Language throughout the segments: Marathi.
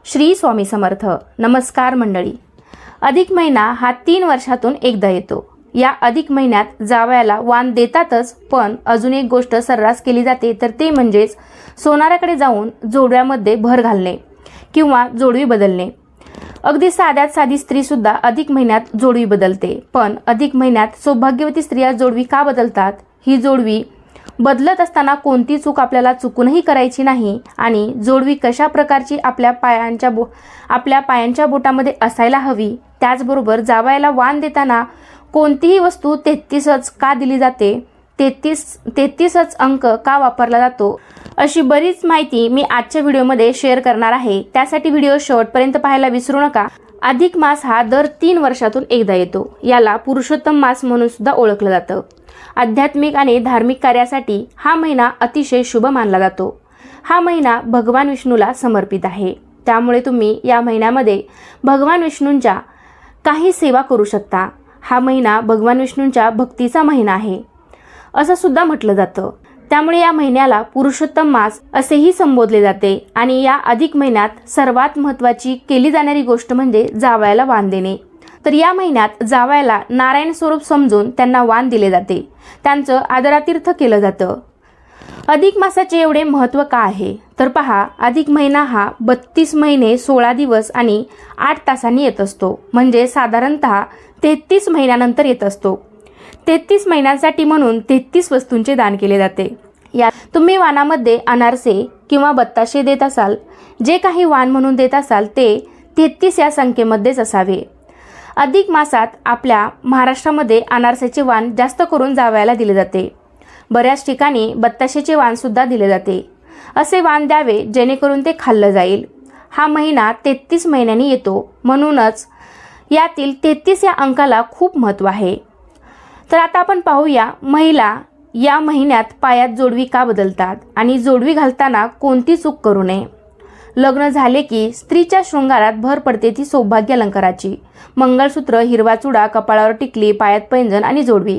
श्री स्वामी समर्थ. नमस्कार मंडळी. अधिक महिना हा 3 वर्षातून एकदा येतो. या अधिक महिन्यात जावयाला वाण देतातच, पण अजून एक गोष्ट सर्रास केली जाते, तर ते म्हणजेच सोनाराकडे जाऊन जोडव्यामध्ये भर घालणे किंवा जोडवी बदलणे. अगदी साध्यात साधी स्त्री सुद्धा अधिक महिन्यात जोडवी बदलते. पण अधिक महिन्यात सौभाग्यवती स्त्रिया जोडवी का बदलतात? ही जोडवी बदलत असताना कोणती चूक आपल्याला चुकूनही करायची नाही आणि जोडवी कशा प्रकारची आपल्या पायांच्या बोटामध्ये असायला हवी. त्याचबरोबर जावयाला वाण देताना कोणतीही वस्तू 33च का दिली जाते, 33च अंक का वापरला जातो, अशी बरीच माहिती मी आजच्या व्हिडिओमध्ये शेअर करणार आहे. त्यासाठी व्हिडिओ शेवटपर्यंत पाहायला विसरू नका. अधिक मास हा दर 3 वर्षातून एकदा येतो. याला पुरुषोत्तम मास म्हणून सुद्धा ओळखलं जातं. आध्यात्मिक आणि धार्मिक कार्यासाठी हा महिना अतिशय शुभ मानला जातो. हा महिना भगवान विष्णूला समर्पित आहे. त्यामुळे तुम्ही या महिन्यामध्ये भगवान विष्णूंच्या काही सेवा करू शकता. हा महिना भगवान विष्णूंच्या भक्तीचा महिना आहे असं सुद्धा म्हटलं जातं. त्यामुळे या महिन्याला पुरुषोत्तम मास असेही संबोधले जाते. आणि या अधिक महिन्यात सर्वात महत्त्वाची केली जाणारी गोष्ट म्हणजे जावयाला वाण देणे. तर या महिन्यात जावयाला नारायण स्वरूप समजून त्यांना वाण दिले जाते. त्यांचं आदरातीर्थ केलं जातं. अधिक मासाचे एवढे महत्त्व का आहे तर पहा, अधिक महिना हा 32 महिने 16 दिवस आणि 8 तासांनी येत असतो. म्हणजे साधारणतः 33 महिन्यानंतर येत असतो. 33 महिन्यांसाठी म्हणून 33 वस्तूंचे दान केले जाते. या तुम्ही वाणामध्ये अनारसे किंवा बत्ताशे देत असाल, जे काही वाण म्हणून देत असाल ते 33 या संख्येमध्येच असावे. अधिक मासात आपल्या महाराष्ट्रामध्ये अनारसेचे वाण जास्त करून जावयाला दिले जाते. बऱ्याच ठिकाणी बत्ताशेचे वाण सुद्धा दिले जाते. असे वाण द्यावे जेणेकरून ते खाल्लं जाईल. हा महिना 33 महिन्यांनी येतो, म्हणूनच यातील 33 या अंकाला खूप महत्त्व आहे. तर आता आपण पाहूया, महिला या महिन्यात पायात जोडवी का बदलतात आणि जोडवी घालताना कोणती चूक करू नये. लग्न झाले की स्त्रीच्या शृंगारात भर पडते ती सौभाग्य अलंकाराची. मंगळसूत्र, हिरवा चुडा, कपाळावर टिकली, पायात पैंजण आणि जोडवी.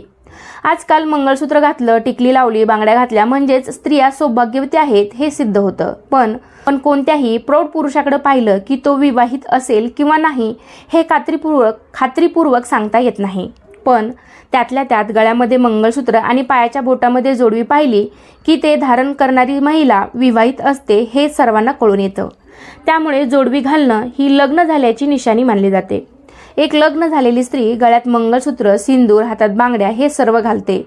आजकाल मंगळसूत्र घातलं, टिकली लावली, बांगड्या घातल्या म्हणजेच स्त्रिया सौभाग्यवती आहेत हे सिद्ध होतं. पण कोणत्याही प्रौढ पुरुषाकडे पाहिलं की तो विवाहित असेल किंवा नाही हे खात्रीपूर्वक सांगता येत नाही. पण त्यातल्या त्यात गळ्यामध्ये मंगळसूत्र आणि पायाच्या बोटामध्ये जोडवी पाहिली की ते धारण करणारी महिला विवाहित असते हे सर्वांना कळून येतं. त्यामुळे जोडवी घालणं ही लग्न झाल्याची निशाणी मानली जाते. एक लग्न झालेली स्त्री गळ्यात मंगळसूत्र, सिंदूर, हातात बांगड्या हे सर्व घालते.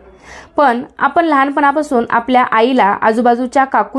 पण आपण लहानपणापासून आपल्या आईला, आजूबाजूच्या काकू